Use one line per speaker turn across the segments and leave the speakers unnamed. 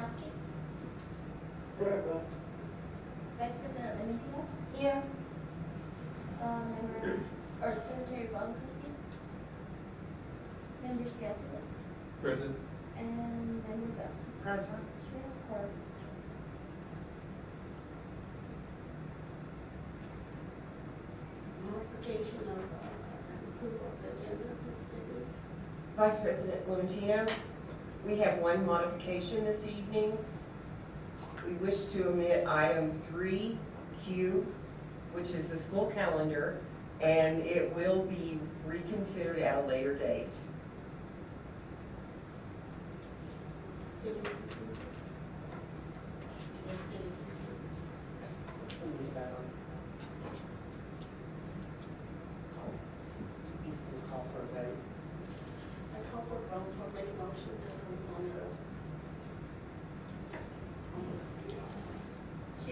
Husky.
Present.
Vice President Limitino.
Here.
Member or Secretary Boncocky. Member Seattle.
Present.
And Member Belson.
Present.
Report.
Modification of approval of the agenda.
Vice President Limitino, we have one modification this evening. We wish to omit item 3Q, which is the school calendar, and it will be reconsidered at a later date. Call for a vote.
I call for a vote for any motion on the Q.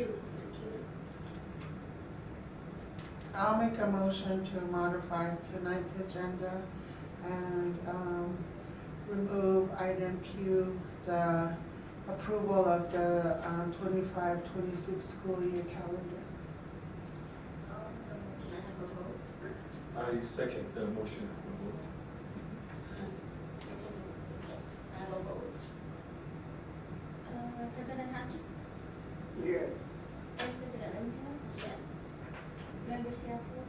I'll make a motion to modify tonight's agenda and remove item Q, the approval of the 25-26 school year calendar.
Can I have a vote?
I second the motion for vote.
I have a vote.
President Husky.
Yes.
Vice President Limitino.
Yes.
Member Seattle.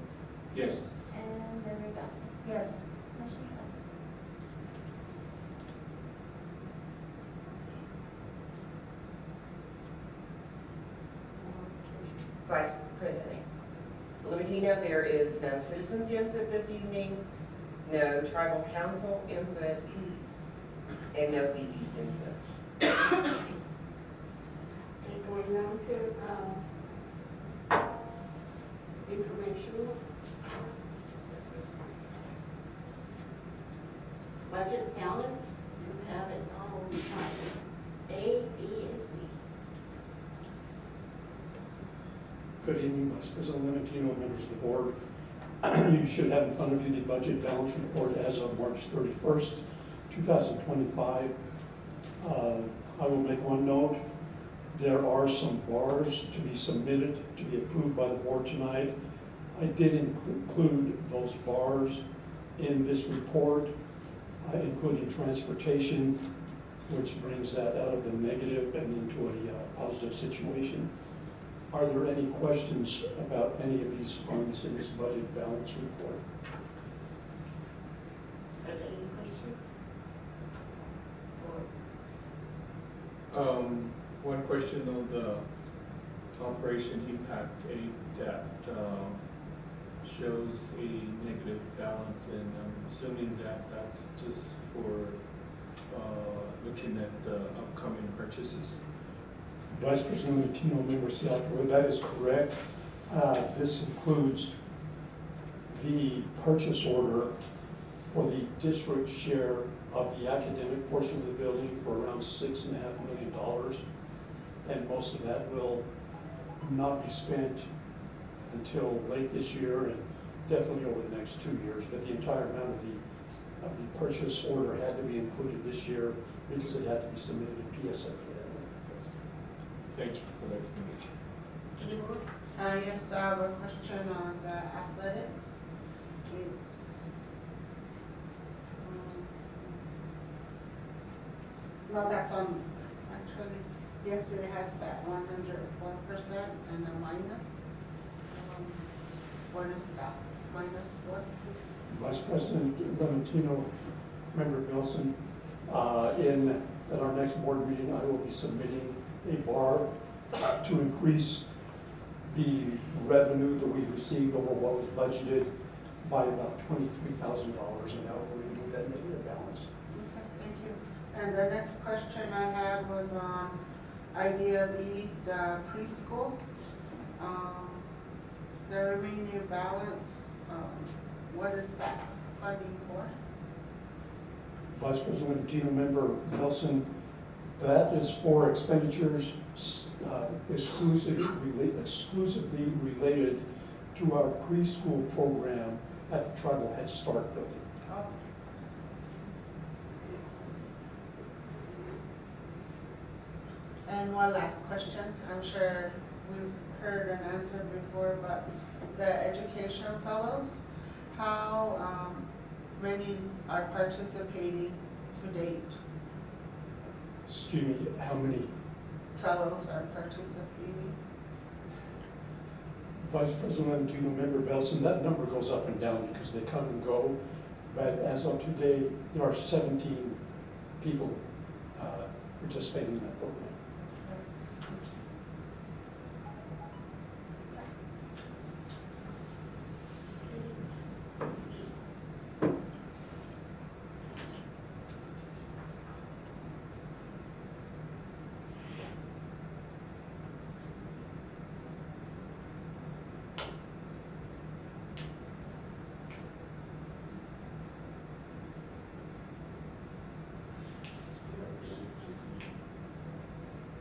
Yes.
And Member Belson.
Yes.
Motion passes.
Vice President Limitino, there is no citizens input this evening, no tribal council input, and no CP's input.
Okay, going on to informational. Budget balance, you have it all typed. A, B, and C.
Good evening, Vice President Limitino, members of the board. You should have in front of you the budget balance report as of March 31st, 2025. I will make one note. There are some bars to be submitted to be approved by the board tonight. I did include those bars in this report, including transportation, which brings that out of the negative and into a positive situation. Are there any questions about any of these funds in this budget balance report?
Are there any questions?
One question on the operation impact aid that shows a negative balance, and I'm assuming that that's just for looking at the upcoming purchases.
Vice President Limitino, member Seattle, that is correct. This includes the purchase order for the district share of the academic portion of the building for around $6.5 million. And most of that will not be spent until late this year and definitely over the next 2 years. But the entire amount of the purchase order had to be included this year because it had to be submitted to PSA.
Thank you for the explanation.
Any more?
Yes, I have a question on the athletics. It's no, that's on, actually, yes, it has that 104% and a minus. What is that? Minus what?
Vice President Limitino, member Wilson, at our next board meeting, I will be submitting a bar to increase the revenue that we received over what was budgeted by about $23,000, and that will remove that negative balance.
Okay, thank you. And the next question I had was on Idea B, the preschool. The remaining balance, what is that funding for?
Vice President Limitino, member Nelson, that is for expenditures exclusively related to our preschool program at the Tribal Head Start building.
Oh. And one last question, I'm sure we've heard and answered before, but the education fellows, how many are participating to date?
Excuse me, how many?
Fellows are participating?
Vice President, do you remember, Belson, that number goes up and down because they come and go. But as of today, there are 17 people participating in that program.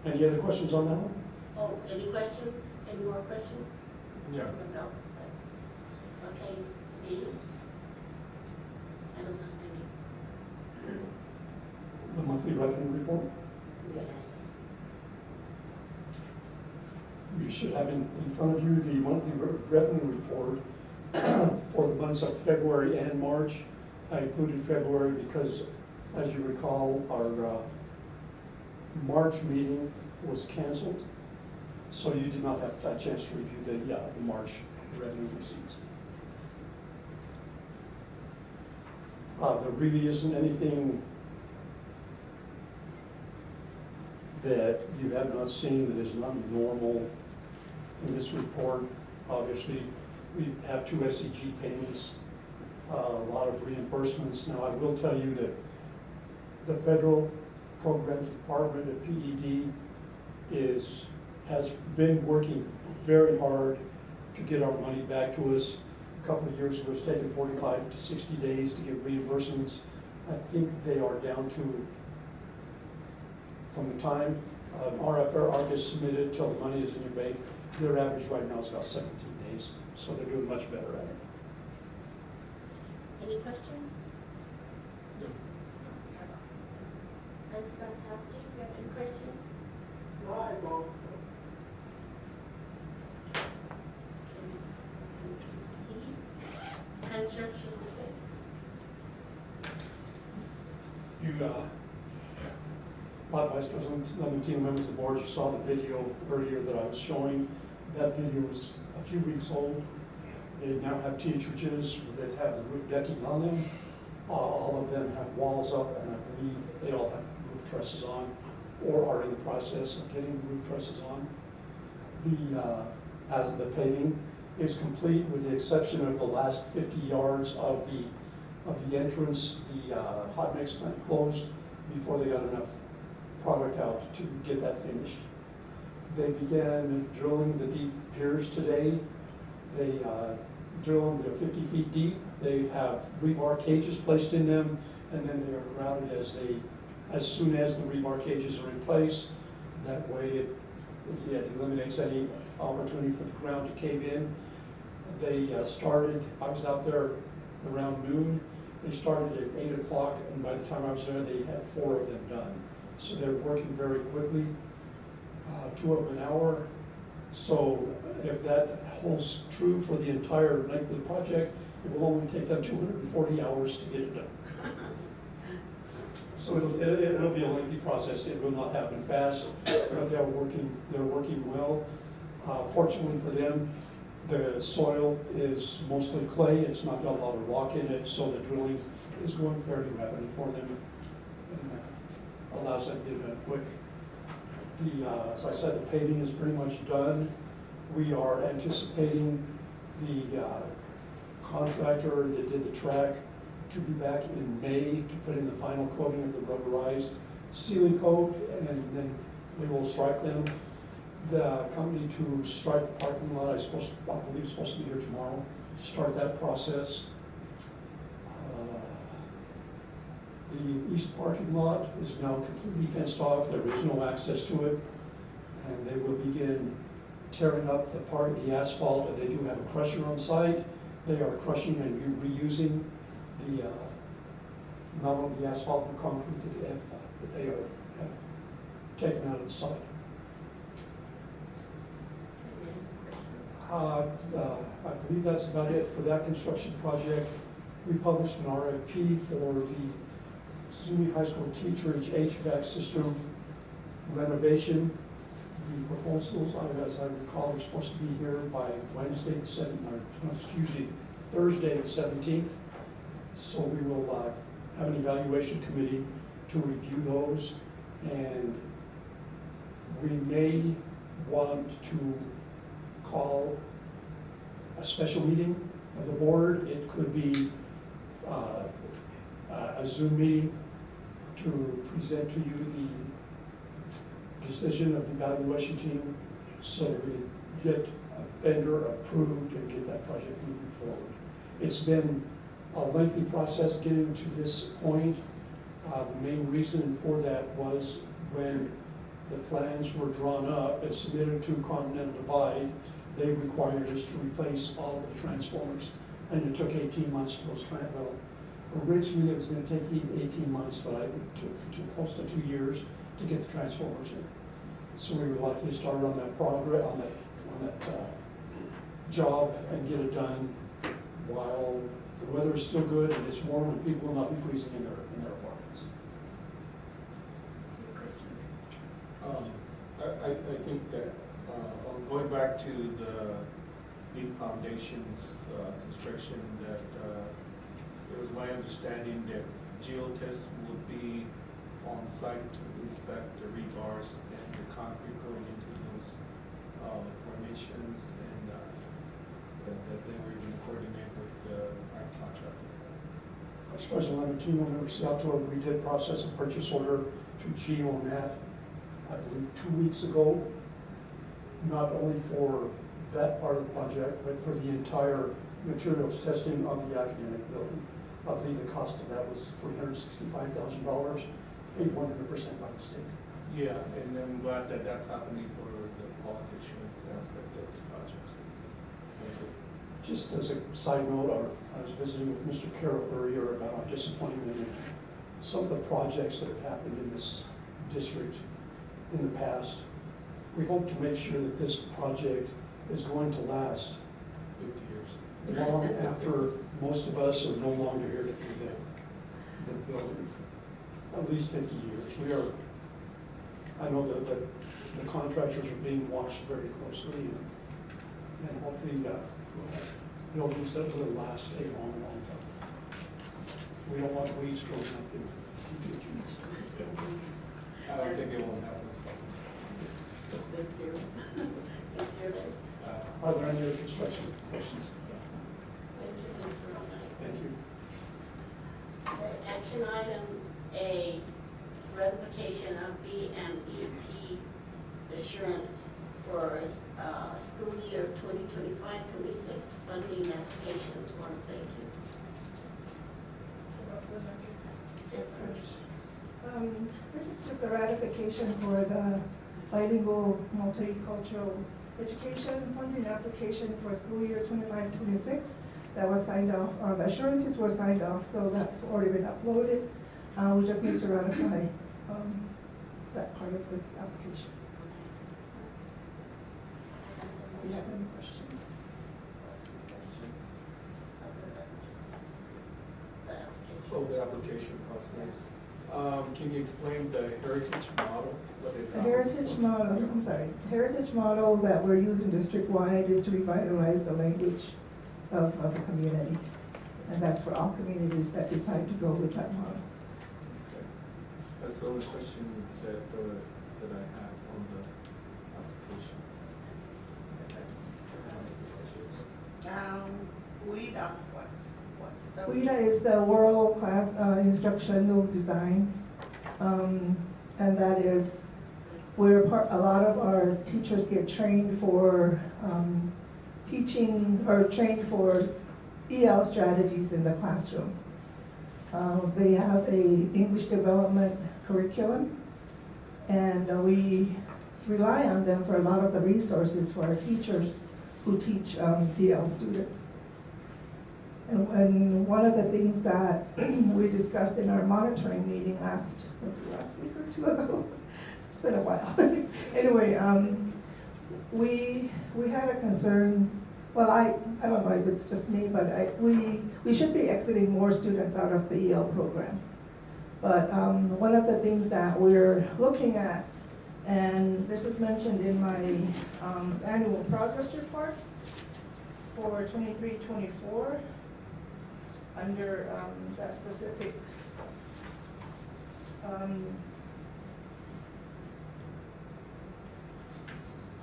Any other questions on that one?
Oh, any questions? Any more questions?
Yeah.
No. Okay, B? I don't have any.
The monthly revenue report?
Yes.
You should have in front of you the monthly revenue report for the months of February and March. I included February because, as you recall, our March meeting was canceled, so you did not have a chance to review the March revenue receipts. There really isn't anything that you have not seen that is not normal in this report. Obviously, we have 2 SCG payments, a lot of reimbursements. Now, I will tell you that the federal programs department at PED has been working very hard to get our money back to us. A couple of years ago, it's taken 45 to 60 days to get reimbursements. I think they are down to, from the time RFR gets submitted till the money is in your bank, their average right now is about 17 days. So they're doing much better at it.
Any questions? Ms. Gronkowski, you have any questions?
No, I don't.
C, construction
You, Vice President, Lemontino, members of the board, you saw the video earlier that I was showing. That video was a few weeks old. They now have T-churches that have the roof decking on them. All of them have walls up, and I believe they all have roof trusses on, or are in the process of getting roof trusses on. As the paving is complete, with the exception of the last 50 yards of the entrance, the hot mix plant closed before they got enough product out to get that finished. They began drilling the deep piers today. They drill them, they're 50 feet deep. They have rebar cages placed in them, and then they are grouted as soon as the rebar cages are in place. That way it eliminates any opportunity for the ground to cave in. They started, I was out there around noon. They started at 8 o'clock, and by the time I was there, they had 4 of them done. So they're working very quickly, 2 of an hour. So if that holds true for the entire length of the project, it will only take them 240 hours to get it done. So it'll be a lengthy process. It will not happen fast, but they're working well. Fortunately for them, the soil is mostly clay. It's not got a lot of rock in it, so the drilling is going fairly rapidly for them, and allows them to get it done quick. As I said, the paving is pretty much done. We are anticipating the contractor that did the track to be back in May to put in the final coating of the rubberized sealing coat, and then we will strike them. The company to strike the parking lot, I believe is supposed to be here tomorrow to start that process. The east parking lot is now completely fenced off. There is no access to it, and they will begin tearing up the asphalt, and they do have a crusher on site. They are crushing and reusing the not only the asphalt and concrete that they have taken out of the site. I believe that's about it for that construction project. We published an RFP for the Zuni High School teacher's HVAC system renovation. The proposals, as I recall, are supposed to be here by Wednesday, Thursday the 17th. So we will have an evaluation committee to review those, and we may want to call a special meeting of the board. It could be a Zoom meeting to present to you the decision of the evaluation team so that we get a vendor approved and get that project moving forward. It's been a lengthy process getting to this point. The main reason for that was when the plans were drawn up and submitted to Continental Divide, they required us to replace all of the transformers, and it took 18 months for those well, originally it was going to take 18 months, but it took close to 2 years to get the transformers in. So we were lucky to start on that progress, on that job and get it done while the weather is still good and it's warm and people will not be freezing in their apartments.
I think that, going back to the big foundations construction, that it was my understanding that geotests would be on site to inspect the rebars and the concrete going into those formations, and that they were even coordinate with our contractor.
Vice President Leontino, Member Seattle, we did process a purchase order to GeoNet, I believe 2 weeks ago, not only for that part of the project, but for the entire materials testing of the academic building. I believe the cost of that was $365,000, paid 100% by the state.
Yeah, and I'm glad that that's happening for the politicians aspect of the projects. Thank you.
Just as a side note, I was visiting with Mr. Carroll earlier about our disappointment in some of the projects that have happened in this district in the past. We hope to make sure that this project is going to last
50 years.
long after most of us are no longer here to do the building. At least 50 years. I know that the contractors are being watched very closely, and hopefully we'll have buildings that will last a long, long time. We don't want weeds growing up in the trees.
I don't think it will happen.
Thank you. Thank you.
Are there any other construction questions?
Thank you.
Thank you.
Action item A, ratification of BMEP assurance for school year 2025-26 funding applications. One, thank you. Yes, sir.
This is just a ratification for the bilingual multicultural education funding application for school year 25-26 that was signed off. The assurances were signed off, so that's already been uploaded. We just need to ratify that part of this application. Do you have any questions?
So the application process. Can you explain the heritage model?
The heritage model that we're using district-wide is to revitalize the language of the community. And that's for all communities that decide to go with that model.
Okay. That's the only question that I have on the application.
WIDA, what's the?
WIDA is the world-class instructional design. And that is where a lot of our teachers get trained for teaching or trained for EL strategies in the classroom. They have a English development curriculum, and we rely on them for a lot of the resources for our teachers who teach EL students. And one of the things that we discussed in our monitoring meeting last week or 2 ago, it's been a while. Anyway, we had a concern well, I don't know if it's just me, but we should be exiting more students out of the EL program. But one of the things that we're looking at, and this is mentioned in my annual progress report for 23-24, under that specific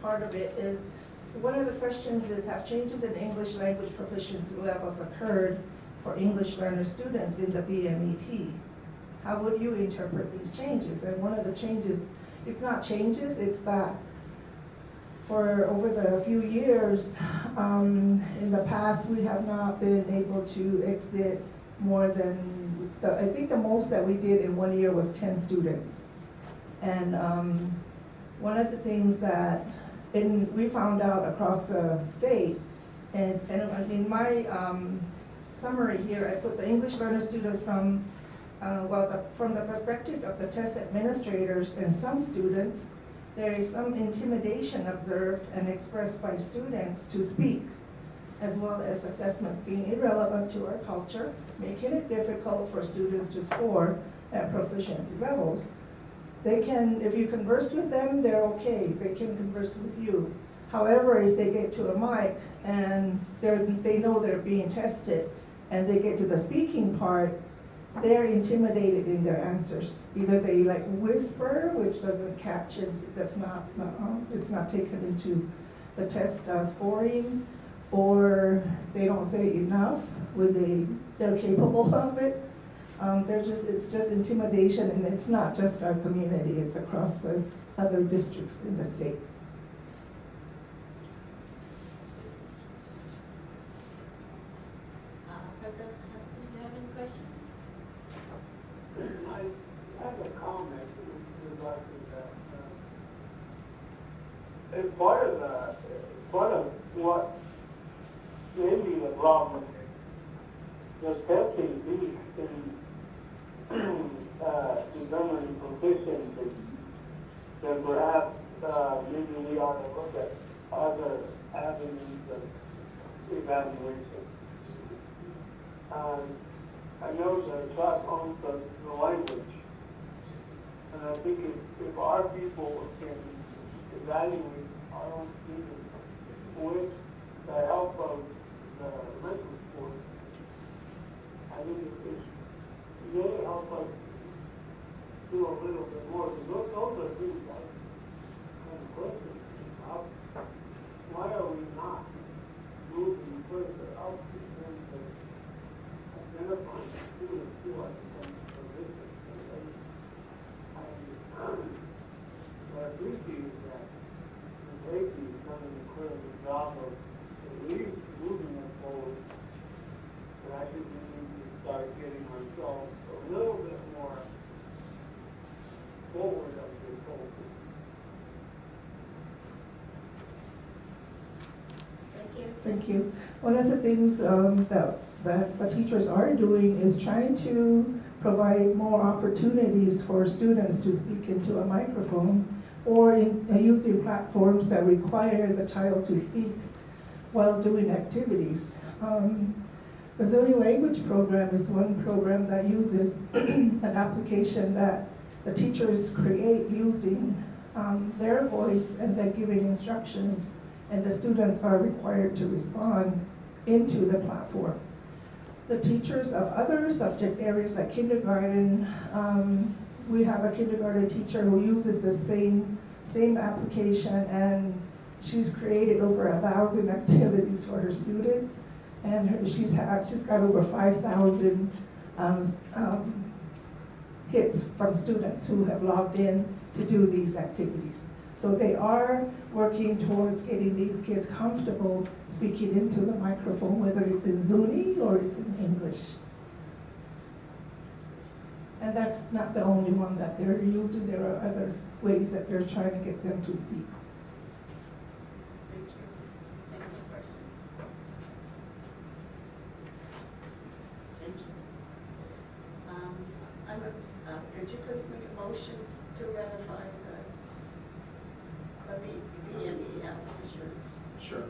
part of it is, one of the questions is, have changes in English language proficiency levels occurred for English learner students in the BMEP? How would you interpret these changes? And one of the changes, it's not changes, it's that for over the few years, in the past, we have not been able to exit more than, I think the most that we did in 1 year was 10 students. And one of the things that we found out across the state, and in my summary here, I put the English learner students from the perspective of the test administrators and some students, there is some intimidation observed and expressed by students to speak, as well as assessments being irrelevant to our culture, making it difficult for students to score at proficiency levels. They can, if you converse with them, they're okay. They can converse with you. However, if they get to a mic and they know they're being tested and they get to the speaking part, they're intimidated in their answers. Either they like whisper, which doesn't catch it, it's not taken into the test scoring, or they don't say enough when they're capable of it. It's just intimidation, and it's not just our community, it's across those other districts in the state.
President Huston, do you have any questions?
I have a comment with regard to that. As part of what may be the problem, does testing be in determining proficiency, then perhaps maybe we ought to look at other avenues of evaluation. I know the class owns the language, and I think if our people can evaluate our own students with the help of the mental support, I think it may help us do a little bit more. Those are things like kind of questions. Why are we not moving further up in terms of identifying students who are proficient? I appreciate that the safety is done an incredible job of at least moving us forward. But I think we need to start getting ourselves a little bit more forward of this whole thing.
Thank you.
Thank you. One of the things that the teachers are doing is trying to provide more opportunities for students to speak into a microphone, or using platforms that require the child to speak while doing activities. The Zuni language program is one program that uses an application that the teachers create using their voice and then giving instructions, and the students are required to respond into the platform. The teachers of other subject areas like kindergarten, we have a kindergarten teacher who uses the same application, and she's created over 1,000 activities for her students, and she's got over 5,000 hits from students who have logged in to do these activities. So they are working towards getting these kids comfortable speaking into the microphone, whether it's in Zuni or it's in English. And that's not the only one that they're using. There are other ways that they're trying to get them to speak.
Thank you. Any other questions?
Thank you. Could you please make a motion to ratify the BME applications?
Sure.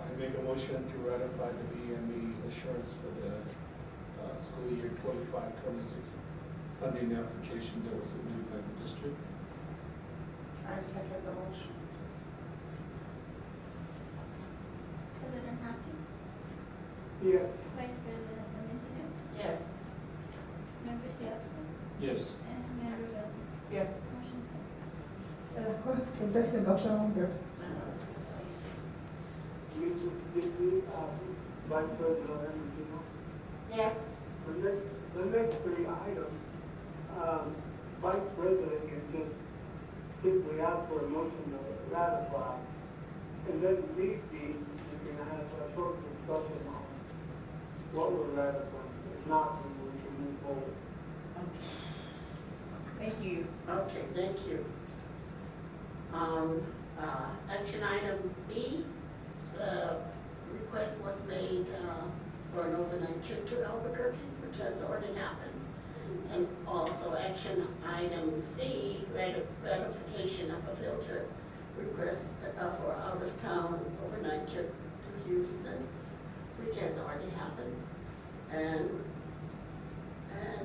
I make a motion to ratify the BME assurance for the school year 25-26 funding application that was submitted by the district.
I second the motion.
President Hoskin,
Yes.
Vice President Valentino,
Yes.
Member Seattle,
Yes.
and Member Wilson.
Yes.
Motion passes.
Entonces, adoption de
Vice President Valentino.
Yes.
The next three items, Vice President can just simply ask for a motion to ratify. And then need be, you can have a short discussion on what we're ratifying. If not, then we can move forward.
Thank you.
Okay, thank you. Action item B, request was made for an overnight trip to Albuquerque, which has already happened. And also action item C, ratification of a field trip request for out-of-town overnight trip to Houston, which has already happened. And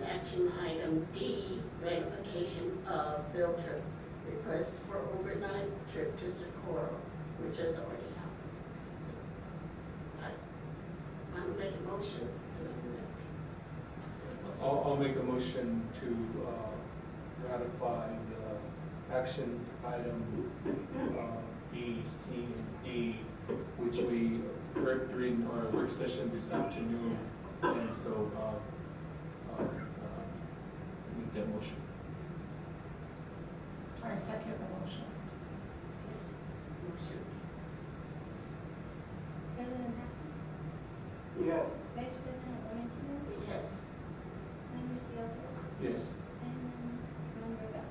action item D, ratification of field trip request for overnight trip to Socorro, which has already happened. I will make a motion to
I'll make a motion to ratify the action item B, C, and D, which we read during our work session this afternoon, and so make that motion.
I second the motion.
motion.
President Hoskin,
Yes.
Vice President Valentino,
Yes.
Member Seattle,
Yes.
and Member Wilson.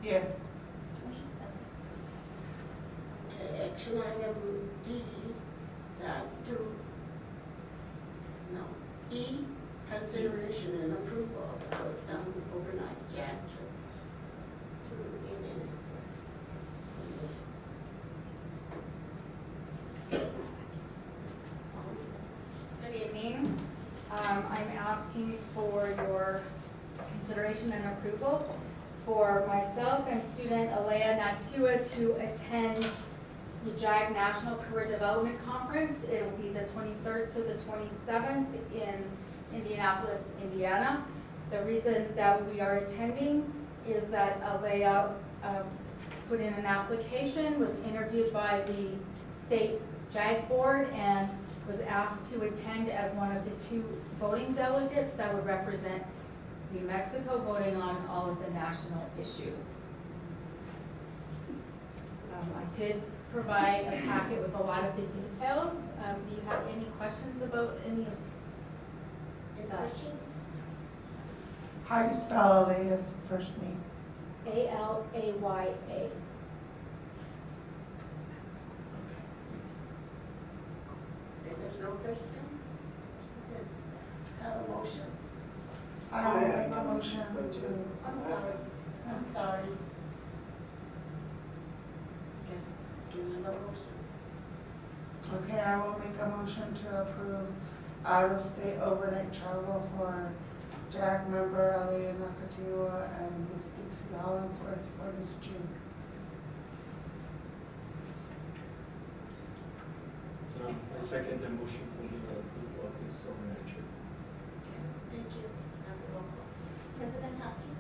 Yes.
Motion passes.
Okay, action item D, that's to, no, E, consideration and approval of out-of-town overnight JAG trips to Indianapolis.
Good evening. I'm asking for your consideration and approval for myself and student Alea Natua to attend the JAG National Career Development Conference. It will be the 23rd to the 27th in Indianapolis, Indiana. The reason that we are attending is that Alea put in an application, was interviewed by the state JAG board, and was asked to attend as one of the 2 voting delegates that would represent New Mexico voting on all of the national issues. I did provide a packet with a lot of the details. Do you have any questions about any of
Any
that?
questions?
How do you spell Alea's first name?
Alaya.
If there's no question, have a motion.
I will make a motion to,
I'm sorry. Do you have a motion?
okay, I will make a motion to approve out-of-state overnight travel for JAG member Alea Nakatiwa and Miss Dixie Hollingsworth for this June.
I second the motion for the approval of this overnight trip.
Thank you. Have a roll call.
President Hoskin,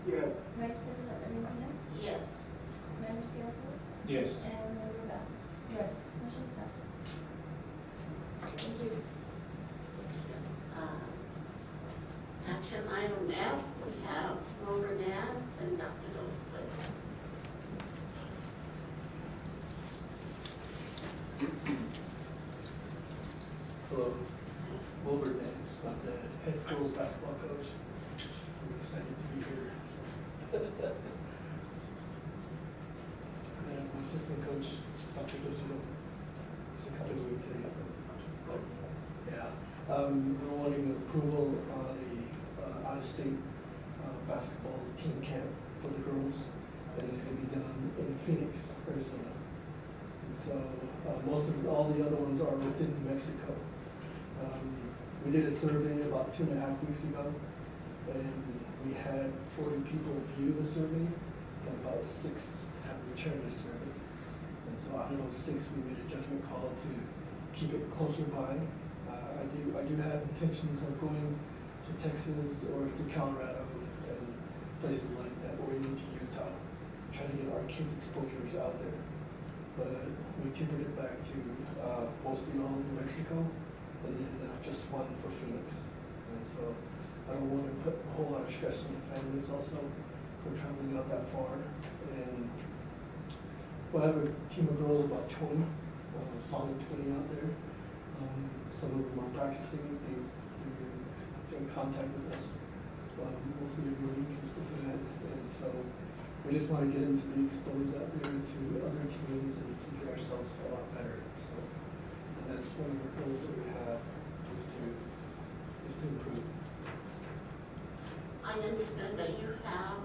Yes.
Vice President Valentino,
Yes.
Member Seattle,
Yes.
and Member Wilson.
Yes.
Motion passes.
Thank you. Action item F, we have Laura Naz and Dr. Dosplay.
Hello, Wilbur Nance, I'm the head girls basketball coach. I'm excited to be here. And my assistant coach, Dr. Dosio, is accompanying me today. Yeah, we're wanting approval on a out-of-state basketball team camp for the girls. That is going to be done in Phoenix, Arizona. And so most of all the other ones are within Mexico. We did a survey about 2.5 weeks ago, and we had 40 people view the survey, and about 6 have returned the survey. And so out of those 6, we made a judgment call to keep it closer by. I do have intentions of going to Texas or to Colorado and places like that, or even to Utah, trying to get our kids' exposures out there. But we tempered it back to mostly all New Mexico, and then just one for Phoenix. And so I don't want to put a whole lot of stress on the families also for traveling out that far. And we'll have a team of girls, about 20, solid 20 out there. Some of them are practicing, they're in contact with us, mostly every week and stuff like that. And so we just want to get them to be exposed out there to other teams and to get ourselves a lot better. So, and that's one of the goals that we have, is to improve.
I understand that you have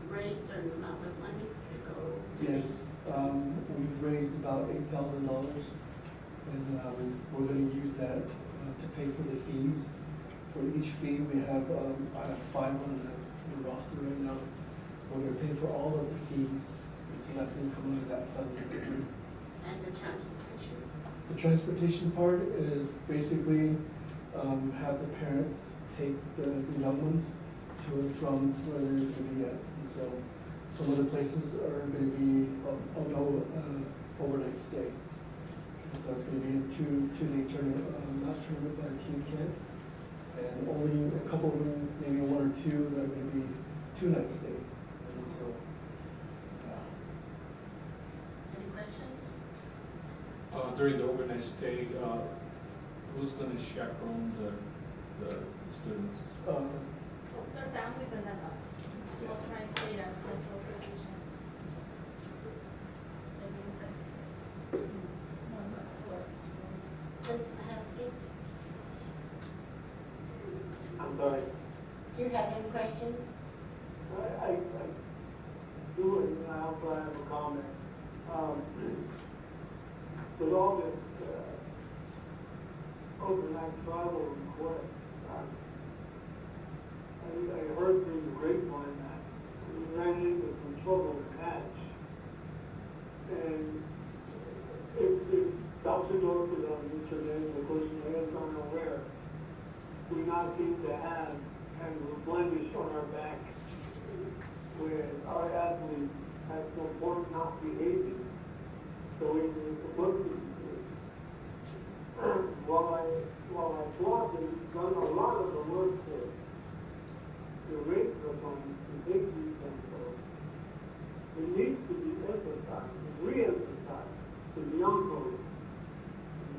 raised a certain amount of money to go.
Yes, we've raised about $8,000, and we're going to use that to pay for the fees. For each fee, we have I have 5 on the roster right now. We're going to pay for all of the fees, and so that's going to come out of that fund.
And the transportation?
The transportation part is basically have the parents take the young ones to and from where they're going to be at. And so some of the places are going to be overnight stay. So it's going to be a two-day tournament, not tournament, but a team camp. And only a couple of them, maybe 1 or 2, that are going to be 2-night stay. And so,
Any questions?
During the overnight stay, who's going to chaperone the students?
Their families and then us. We'll try and stay at a central location.
I'm sorry.
Do you have any questions?
I do, and I also have a comment. With all this overnight travel request, I heard through the grapevine that we ran into some trouble with catch. And if Dr. Dorford on Mr. Davis, of course, is unaware, we now seem to have kind of a blemish on our back where our athletes have some point not behaving. So we were supposed to, while I applaud them, we've done a lot of the work to raise us on the safety and so it needs to be emphasized, re-emphasized to the young folks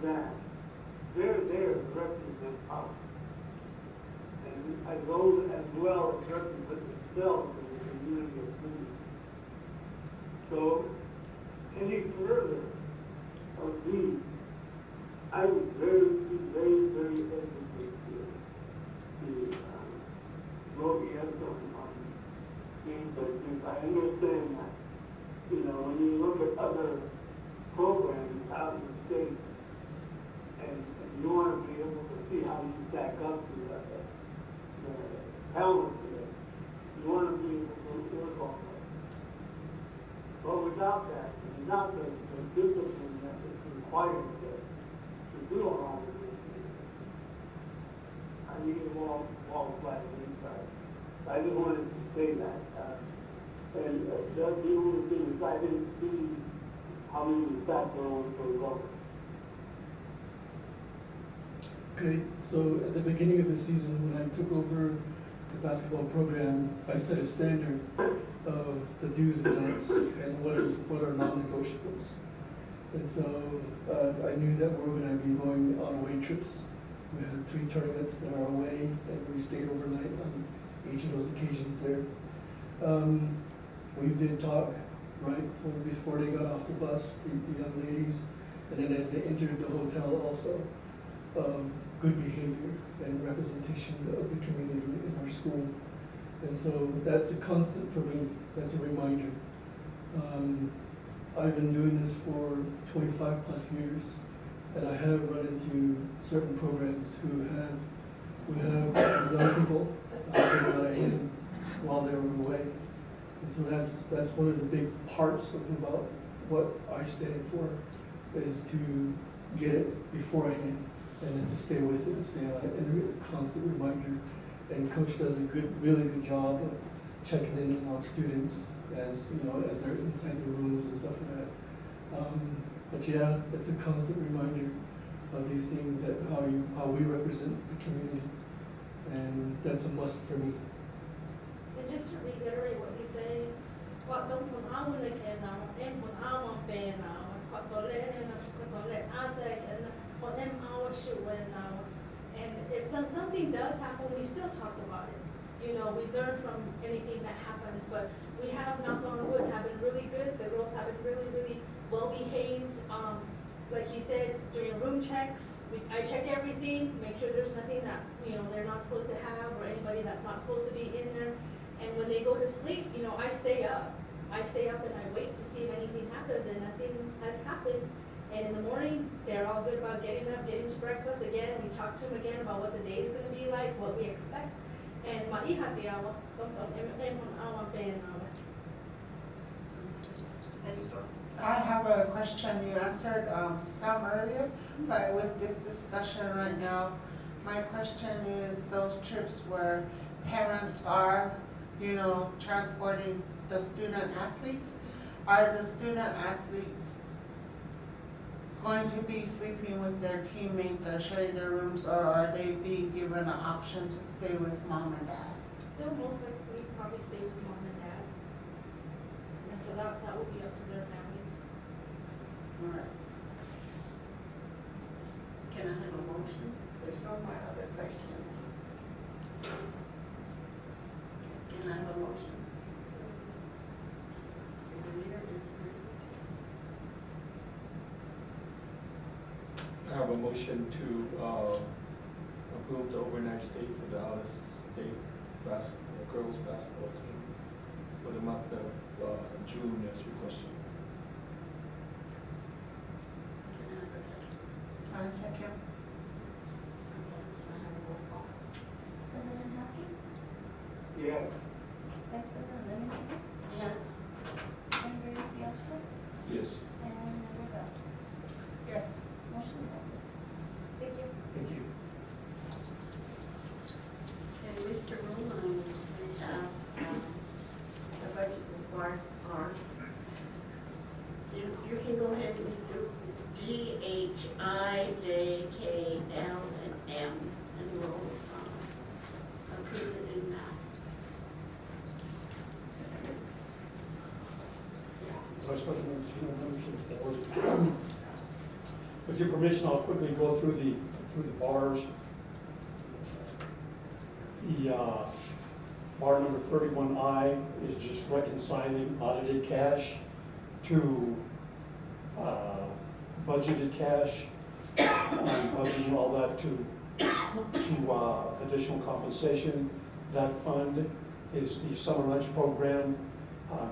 that they're there to represent us. And as those as well as represent themselves in the community of students. So, any further of these, I would be very hesitant to vote yes on things like this. I understand that, when you look at other programs out in the state, and you want to be able to see how you stack up to the talent there, you want to be able to work on that. But without that, without the discipline that is required to do a lot of this, I need a wall flat inside. I just wanted to say that. And that's the only thing is I didn't see how many stats were on for the government.
Okay, so at the beginning of the season, when I took over the basketball program, I set a standard of the do's and don'ts and what are non-negotiables. And so I knew that we were going to be going on away trips. We had 3 tournaments that are away, and we stayed overnight on each of those occasions there. We did talk right before they got off the bus, the young ladies, and then as they entered the hotel also. Good behavior and representation of the community in our school. And so that's a constant for me, that's a reminder. I've been doing this for 25 plus years, and I have run into certain programs who have young people taken out of hand while they were away. And so that's one of the big parts about what I stand for, is to get it beforehand and then to stay with it and stay on it, and a constant reminder. And Coach does a really good job of checking in on students as they're inside the rooms and stuff like that. But yeah, it's a constant reminder of these things, that how we represent the community, and that's a must for me.
And just to reiterate what he's saying, what don't put on the can now, and put on pen now, what to let and what to let and what them our shoe now. And if something does happen, we still talk about it. You know, we learn from anything that happens, but we have, knock on wood, have been really good. The girls have been really, really well behaved. Like he said, during room checks, I check everything, make sure there's nothing that, they're not supposed to have, or anybody that's not supposed to be in there. And when they go to sleep, I stay up. I stay up and I wait to see if anything happens, and nothing has happened. And in the morning, they're all good about getting up, getting to breakfast again. We talk to them again about what the day is going to be like, what we expect. And maiha te awa,
I have a question. You answered some earlier, but with this discussion right now, my question is those trips where parents are, transporting the student athlete, are the student athletes going to be sleeping with their teammates or sharing their rooms, or are they being given an option to stay with mom and dad?
They'll most likely probably stay with mom and dad. And so that will be up to their families.
All right.
Can I have a motion? There's no more other questions. Can I have a motion?
I have a motion to approve the overnight stay for the out-of-state girls basketball team for the month of June as requested.
Can I have a second?
I second.
Can I have a roll call?
President Husky?
Yes.
Vice President Livingston?
Yes.
Member Seattle?
Yes.
And Member Bell?
Yes.
Motion passes.
Thank you.
Thank you.
And Mr. Roman, we have the budget reports are, you can go ahead and do G, H, I, J, K, L, and M, and we'll approve it in mass.
Vice President, members of the board. With your permission, I'll quickly go through the bars. The bar number 31I is just reconciling audited cash to budgeted cash, and budgeting all that to additional compensation. That fund is the summer lunch program,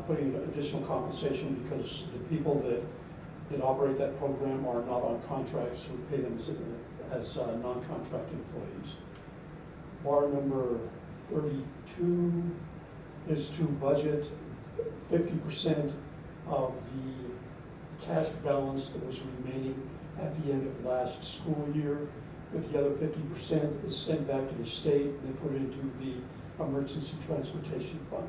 putting additional compensation because the people that operate that program are not on contracts, so we pay them as non-contract employees. Bar number 32 is to budget 50% of the cash balance that was remaining at the end of last school year, with the other 50% is sent back to the state and they put it into the emergency transportation fund.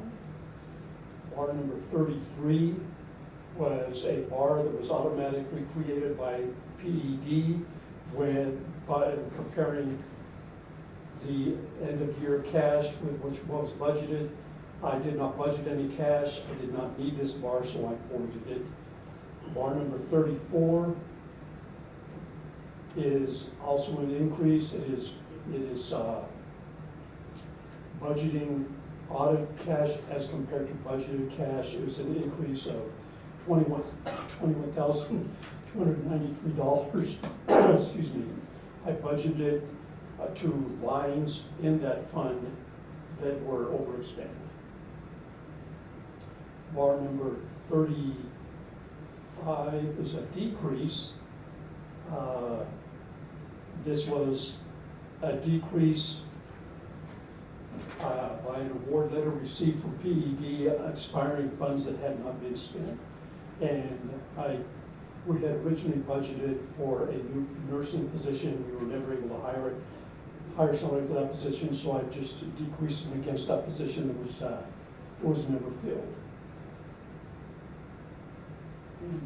Bar number 33 was a bar that was automatically created by PED by comparing the end of year cash with which was budgeted. I did not budget any cash. I did not need this bar, so I voided it. Bar number 34 is also an increase. It is budgeting audit cash as compared to budgeted cash. It was an increase of $21,293. Excuse me. I budgeted 2 lines in that fund that were overexpanded. Bar number 35 is a decrease. This was a decrease by an award letter received from PED expiring funds that had not been spent. And we had originally budgeted for a new nursing position. We were never able to hire somebody for that position, so I just decreased them against that position that was never filled.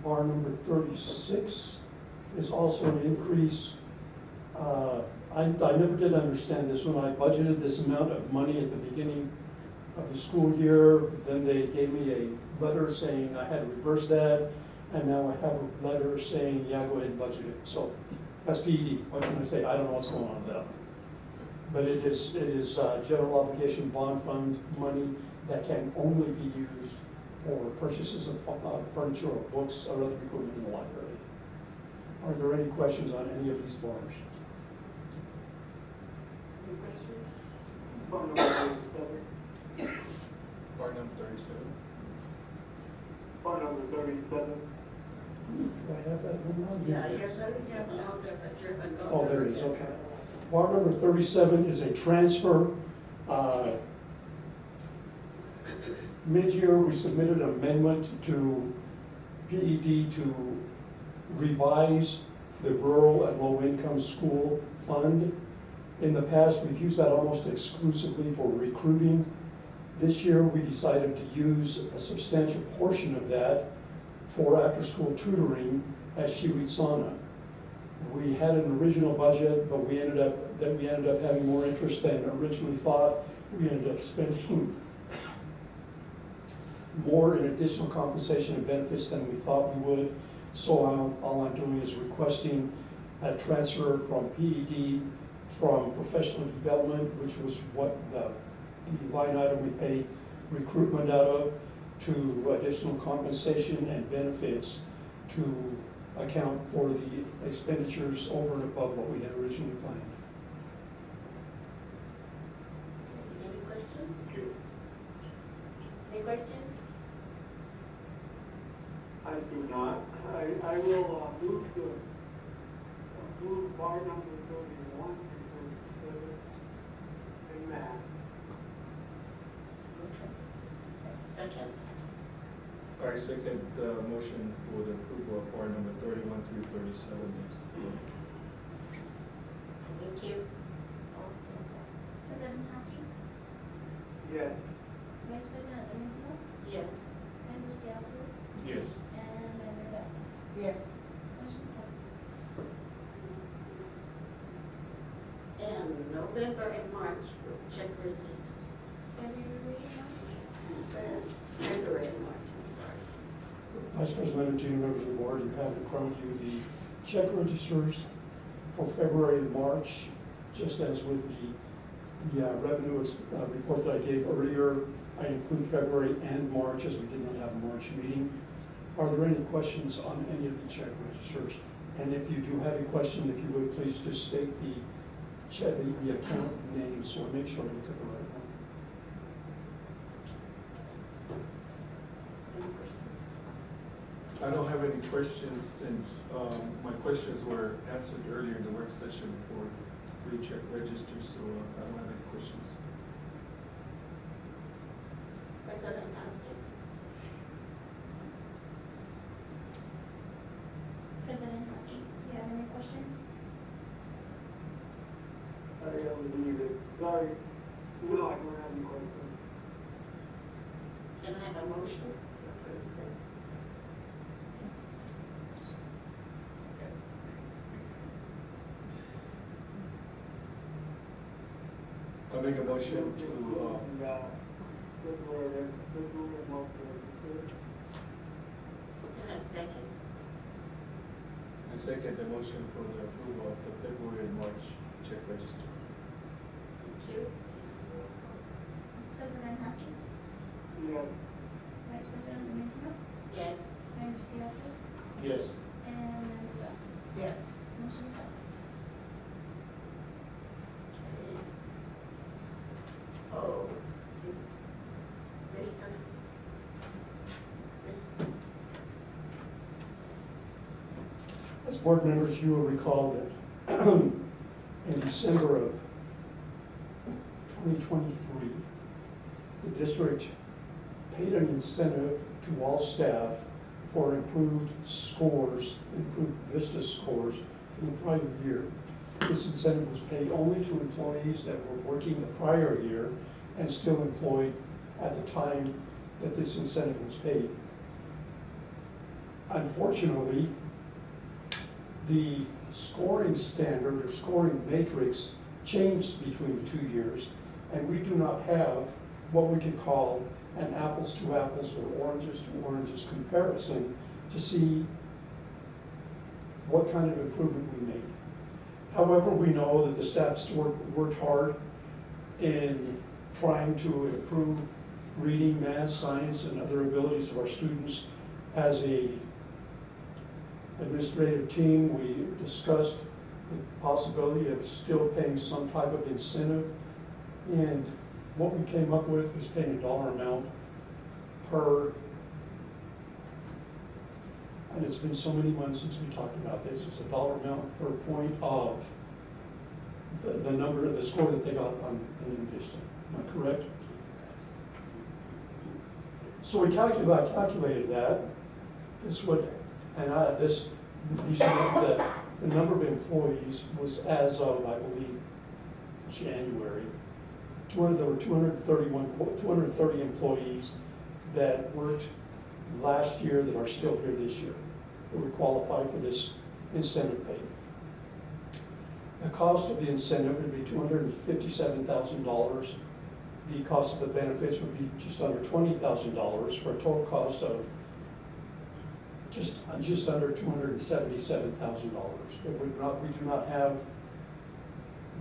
Bar number 36 is also an increase. I never did understand this when I budgeted this amount of money at the beginning of the school year. Then they gave me a letter saying I had to reverse that, and now I have a letter saying, yeah, go ahead and budget it. So that's PED. What can I say? I don't know what's going on with that. But it is general obligation bond fund money that can only be used for purchases of furniture or books or other equipment in the library. Are there any questions on any of these bars?
Any questions?
Bar number 37.
Bar number 37.
Bar number 37.
Do I have that one on?
Yeah, you're going to have down there, but you're going to go.
Oh, there it is, okay. Bar number 37 is a transfer. Mid-year, we submitted an amendment to PED to revise the rural and low-income school fund. In the past, we've used that almost exclusively for recruiting. This year, we decided to use a substantial portion of that for after-school tutoring at Shiwitsana. We had an original budget, but we ended up having more interest than originally thought. We ended up spending more in additional compensation and benefits than we thought we would. So all I'm doing is requesting a transfer from PED from professional development, which was what the line item we pay recruitment out of, to additional compensation and benefits to account for the expenditures over and above what we had originally planned.
Any questions? Any questions?
I do not. I will move to approve bar number 31 and 37 in math.
Second.
I second the motion for the approval of bar number 31 through 37. Yes.
Thank you.
President Hopkins,
Yes.
Vice President Livingston,
Yes.
Member Seattle,
Yes.
and Member Dawson.
Yes.
Motion passes.
And November and March, check registers.
February, March.
February and March, I'm sorry.
Vice President and junior members of the board, you have in front of you the check registers for February and March, just as with the revenue report that I gave earlier. I include February and March as we did not have a March meeting. Are there any questions on any of the check registers? And if you do have a question, if you would please just state the account name so I make sure I look at the right one.
Any questions?
I don't have any questions since my questions were answered earlier in the work session for pre-check registers, so I don't have any questions.
President Hopkins.
President Hopkins, do you have any questions?
I leave it. Sorry. No, I don't have any questions.
Can I have a motion?
I make a motion to,
February, March,
Can I have a second?
I second the motion for the approval of the February and March check register.
Thank you.
President Hopkins,
Yes.
Vice President Livingston,
Yes.
Member Seattle,
Yes.
and Member Dawson.
Yes.
Motion passes.
Oh, this time.
board members, you will recall that in December of 2023, the district paid an incentive to all staff for improved scores, improved VISTA scores in the prior year. This incentive was paid only to employees that were working the prior year and still employed at the time that this incentive was paid. Unfortunately, the scoring standard or scoring matrix changed between the 2 years, and we do not have what we could call an apples to apples or oranges to oranges comparison to see what kind of improvement we made. However, we know that the staff worked hard in trying to improve reading, math, science, and other abilities of our students. As a administrative team, we discussed the possibility of still paying some type of incentive, and what we came up with was paying a dollar amount per, and it's been so many months since we talked about this, it's a dollar amount per point of the number of the score that they got on an InVista. Am I correct? So we calculated that. This would, and the number of employees was as of, I believe, January. There were 230 employees that worked last year that are still here this year, that would qualify for this incentive pay. The cost of the incentive would be $257,000. The cost of the benefits would be just under $20,000 for a total cost of just under $277,000. We do not have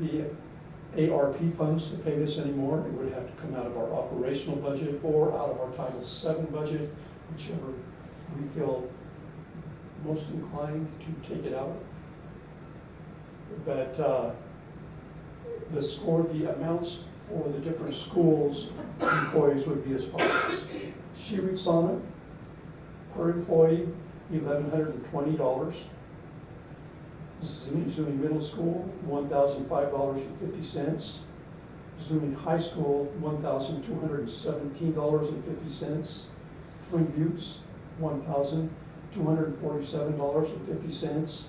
the ARP funds to pay this anymore. It would have to come out of our operational budget or out of our Title VII budget, whichever we feel most inclined to take it out. But the amounts for the different schools employees would be as follows. She-Read Sonnet, per employee, $1,120. Zuni Middle School, $1,005.50. Zuni High School, $1,217.50. Twin Buttes, $1,247.50.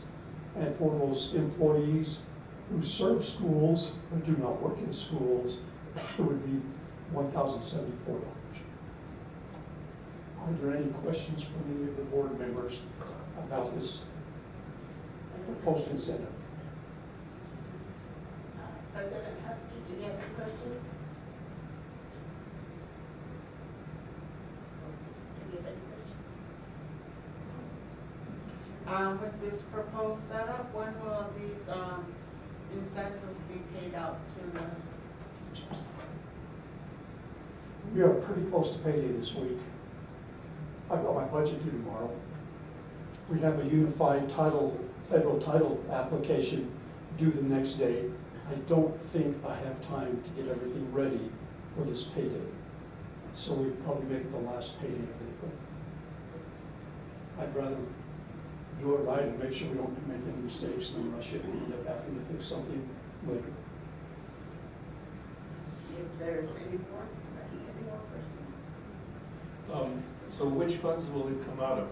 And for those employees who serve schools but do not work in schools, it would be $1,074. Are there any questions from any of the board members about this proposed incentive?
President Husky, do you have any questions? Do you have any questions?
With this proposed setup, when will these incentives be paid out to the teachers?
We are pretty close to payday this week. I've got my budget due tomorrow. We have a unified federal title application due the next day. I don't think I have time to get everything ready for this payday. So we probably make it the last payday of April. I'd rather do it right and make sure we don't make any mistakes than rush it and end up having to fix something later.
If there's any more questions?
So which funds will it come out of?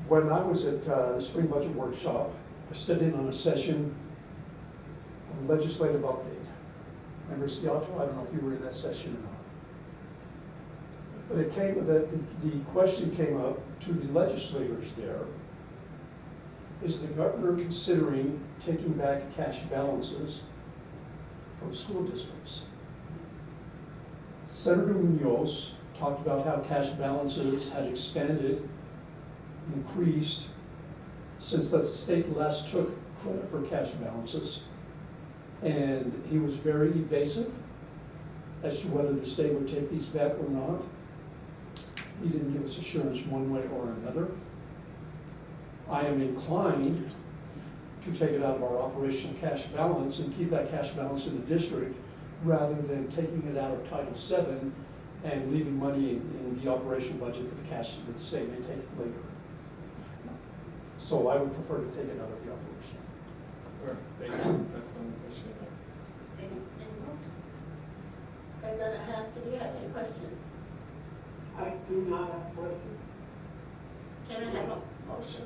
When I was at the spring budget workshop, I stood in on a session of legislative update. Remember Seattle? I don't know if you were in that session or not. But the question came up to the legislators there, is the governor considering taking back cash balances from school districts? Senator Munoz talked about how cash balances had expanded, increased, since the state last took credit for cash balances. And he was very evasive as to whether the state would take these back or not. He didn't give us assurance one way or another. I am inclined to take it out of our operational cash balance and keep that cash balance in the district rather than taking it out of Title VII and leaving money in the operation budget that the cash would say may take later. So I would prefer to take it out of the operation.
Sure, thank you. That's the only question I have.
Any more? President Haskell, do you have any questions?
I do not have questions.
Can I have a motion?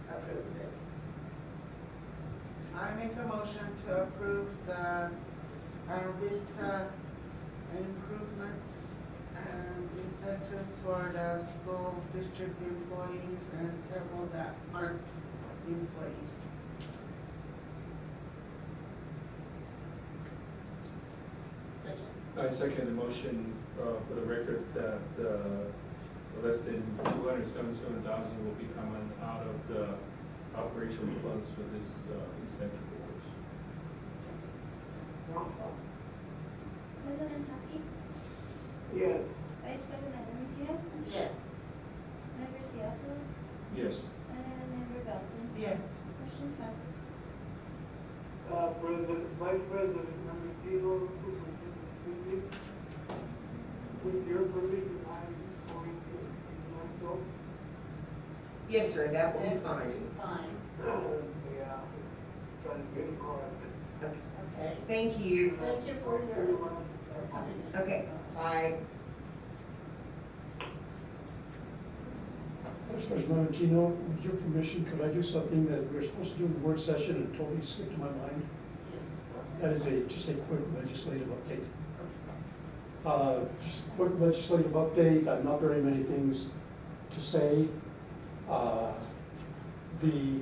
Approve this.
I make a motion to approve the Vista improvements and incentives for the school district employees and several that aren't employees.
Second.
I second the motion for the record that less than 277,000 will be coming out of the operational funds for this incentive awards.
President Husky,
Yes.
Vice President Limentino,
Yes.
Member Seattle,
Yes.
and Member Belson.
Yes.
Motion passes.
Vice President Limentino, with your permission, I'm going to myself.
Yes, sir, that will be fine.
Fine.
Yeah, trying to get it correct.
Okay.
Thank you.
Thank you for your coming.
Okay, bye.
Vice President Valentino, with your permission, could I do something that we were supposed to do in the work session and totally slipped my mind?
Yes.
That is just a quick legislative update. Just a quick legislative update. Not very many things to say. The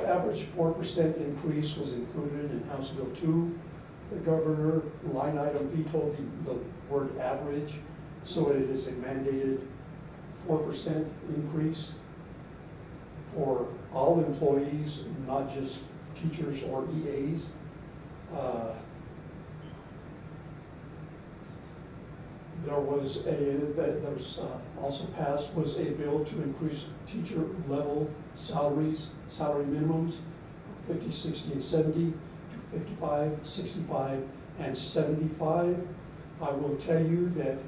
average 4% increase was included in House Bill 2. The governor line item vetoed the word average, so it is a mandated 4% increase for all employees, not just teachers or EAs. There was also passed was a bill to increase teacher level salaries, salary minimums, 50, 60, and 70 to 55, 65, and 75. I will tell you that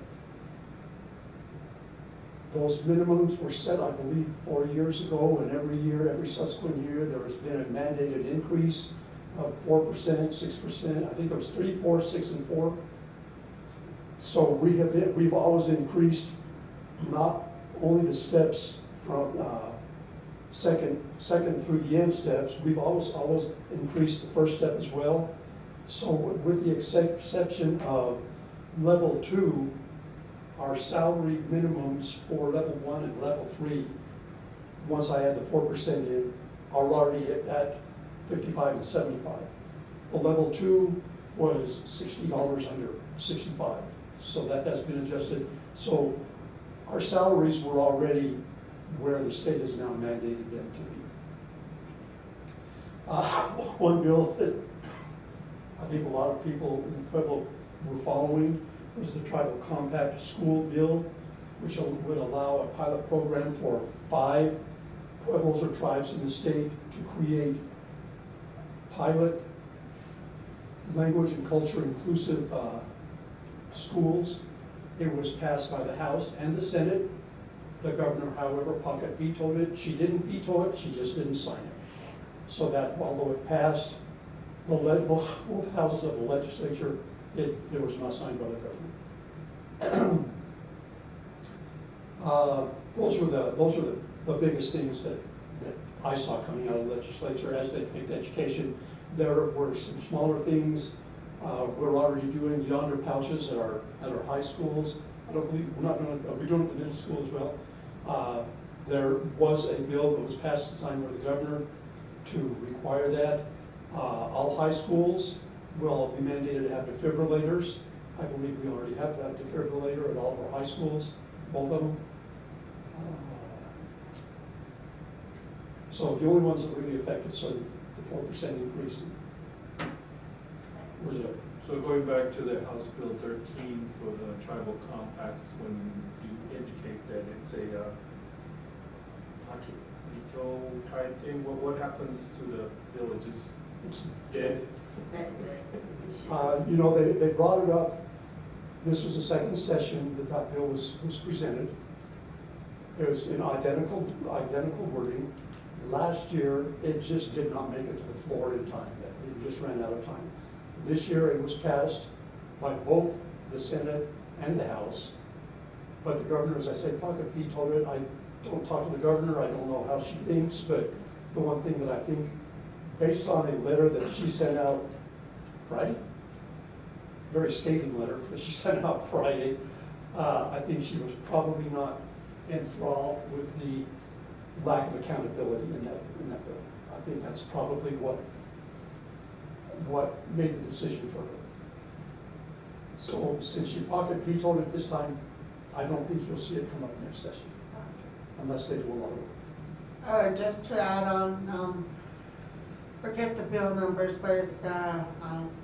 those minimums were set, I believe, 4 years ago, and every year, every subsequent year, there has been a mandated increase of 4%, 6%. I think it was 3, 4, 6, and 4. So we've always increased not only the steps from second through the end steps, we've always increased the first step as well. So with the exception of level 2, our salary minimums for level 1 and level 3, once I add the 4% in, are already at 55 and 75. The level 2 was $60 under 65. So that has been adjusted. So our salaries were already where the state has now mandated them to be. One bill that I think a lot of people in the Pueblo were following was the Tribal Compact School Bill, which would allow a pilot program for 5 pueblos or tribes in the state to create pilot language and culture inclusive schools. It was passed by the House and the Senate. The governor, however, pocket vetoed it. She didn't veto it, she just didn't sign it. So that although it passed both houses of the legislature, it was not signed by the governor. Those were the biggest things that I saw coming out of the legislature as they think education. There were some smaller things. We're already doing yonder pouches at our high schools. I don't believe we're not going to. Are we doing it at the middle school as well? There was a bill that was passed at the time by the governor to require that. All high schools will be mandated to have defibrillators. I believe we already have that defibrillator at all of our high schools, both of them. So the only ones that really affected so the 4% increase. Where's it?
So going back to the House Bill 13 for the tribal compacts, when you indicate that it's a pocket veto type thing, what happens to the villages?
It's
dead.
You know, they brought it up This was the second session that that bill was presented. It was in identical wording. Last year, it just did not make it to the floor in time. It just ran out of time. This year, it was passed by both the Senate and the House. But the governor, as I say, pocket vetoed it. I don't talk to the governor. I don't know how she thinks, but the one thing that I think, based on a letter that she sent out Friday, very scathing letter that she sent out Friday, I think she was probably not enthralled with the lack of accountability in that bill. I think that's probably what made the decision for her. So since she pocket vetoed it this time, I don't think you'll see it come up next session, unless they do a lot of work.
Just to add on, forget the bill numbers, but it's the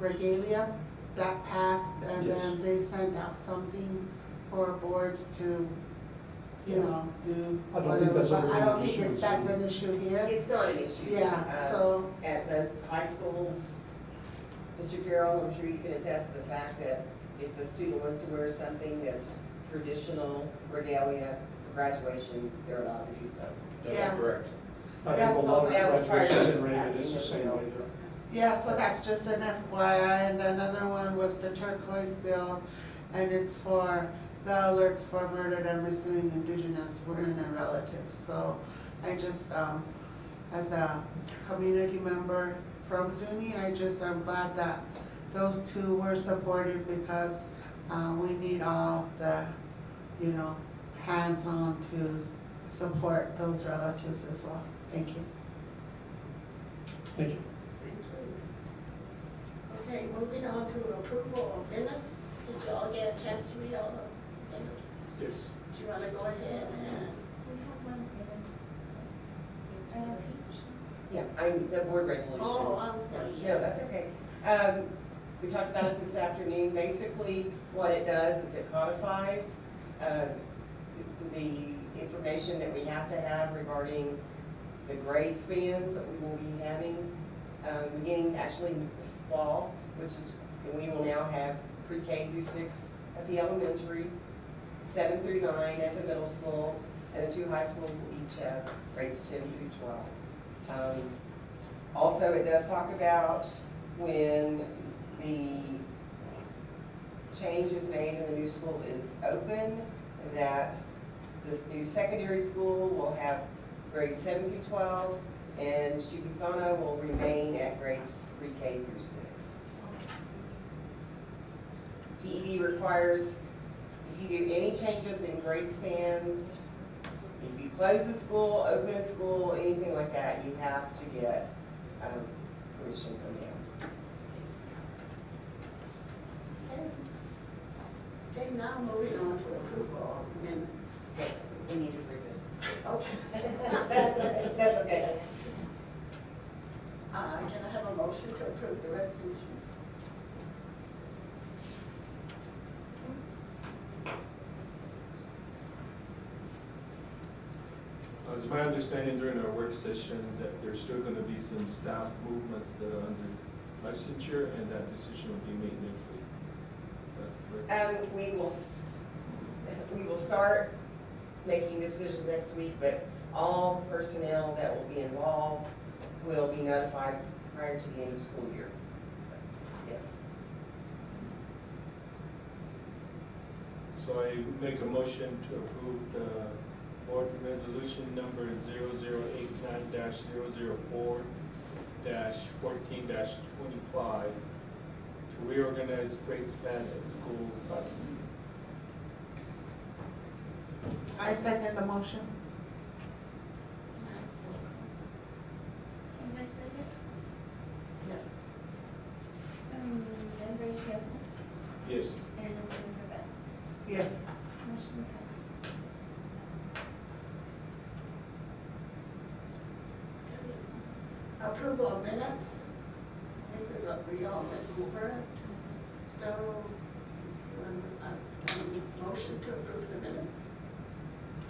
regalia that passed, and
Yes.
then they sent out something for boards to, you know, do
I don't think that's
whatever, but I don't
an
think
issue.
that's an issue here.
It's not an issue.
Yeah, so,
At the high schools, Mr. Carroll, I'm sure you can attest to the fact that if a student wants to wear something that's traditional regalia for graduation, they're allowed to do so.
Yeah.
Correct.
I
Yeah,
think a
so
lot of
that was part of
graduations in Raymond,
asking
it's the
them,
same
you know.
way there.
yeah, so that's just an FYI, and another one was the turquoise bill, and it's for the alerts for murdered and missing Indigenous women and relatives. So I just, as a community member from Zuni, I'm glad that those two were supported, because we need all the, you know, hands-on to support those relatives as well. Thank you.
Thank you.
Okay, moving on to approval of minutes. Did you all get a chance to read all the minutes?
Yes.
Do you want to go ahead and?
We have one item.
Yeah, I'm the board resolution.
Oh, I'm sorry.
No, that's okay. We talked about it this afternoon. Basically, what it does is it codifies the information that we have to have regarding the grade spans that we will be having beginning actually this fall, which is, we will now have pre-K through 6 at the elementary, 7 through 9 at the middle school, and the 2 high schools will each have grades 10 through 12. Also, it does talk about when the change is made and the new school is open, that this new secondary school will have grades 7 through 12, and Shibizana will remain at grades pre-K through 6. PED requires, if you do any changes in grade spans, if you close a school, open a school, anything like that, you have to get permission from them.
Okay, now moving on to approval of minutes.
Okay, we need to approve this.
Okay.
That's okay.
Can I have a motion to approve the resolution?
It's my understanding during our work session that there's still going to be some staff movements that are under licensure, and that decision will be made next week. That's correct.
We will start making decisions next week, but all personnel that will be involved will be notified prior to the end of the school year. Yes.
So I make a motion to approve the board resolution number 0089-004-14-25 to reorganize grade span at school sites.
I second the motion.
Vice President?
Yes.
Member Shelton?
Yes.
And Member Bell?
Yes.
Motion passes.
Approval of minutes. I think we all went over. So, motion to approve the minutes.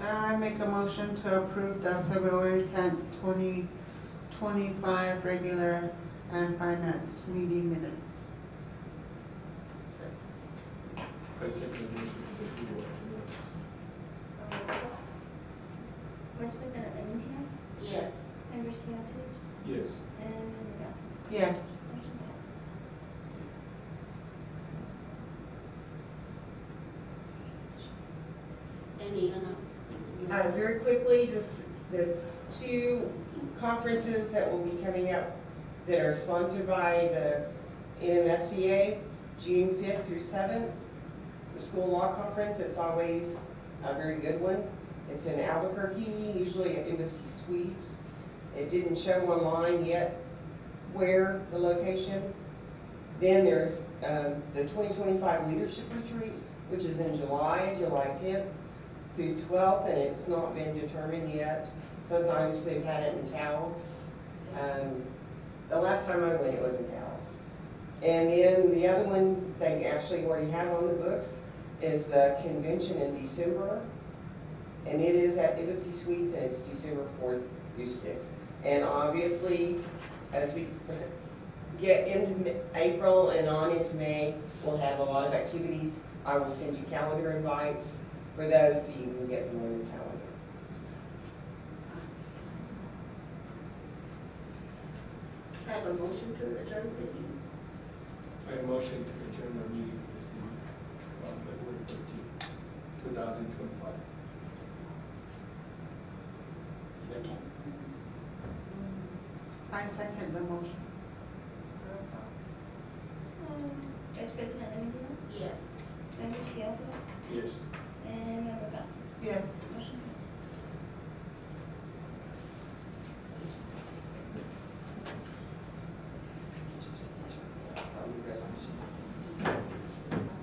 I make a motion to approve the February 10th, 2025 regular and finance meeting minutes.
I I second the motion to approve of the minutes.
Vice President Livingston,
Yes.
Member Seattle,
Yes.
and Member Nelson.
Yes.
Motion passes.
Any announcements?
Very quickly, just the two conferences that will be coming up that are sponsored by the NMSBA, June 5th through 7th. The School Law Conference, it's always a very good one. It's in Albuquerque, usually at Embassy Suites. It didn't show online yet where the location. Then there's the 2025 Leadership Retreat, which is in July 10th through 12th, and it's not been determined yet. Sometimes they've had it in Taos. The last time I went, it was in Taos. And then the other one they actually already have on the books is the convention in December. And it is at Embassy Suites, and it's December 4th through 6th. And obviously, as we get into April and on into May, we'll have a lot of activities. I will send you calendar invites for those so you can get them on your calendar.
I have a motion to adjourn the meeting.
I motion to adjourn our meeting this evening on February 13th, 2025.
Second.
I second the motion.
Vice President Livingston,
Yes.
Member Seattle,
Yes.
and Member Nelson.
Yes.
Motion passes.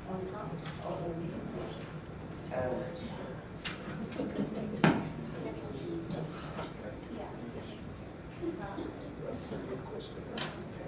On top, all the meetings.
Um,
That's a good question.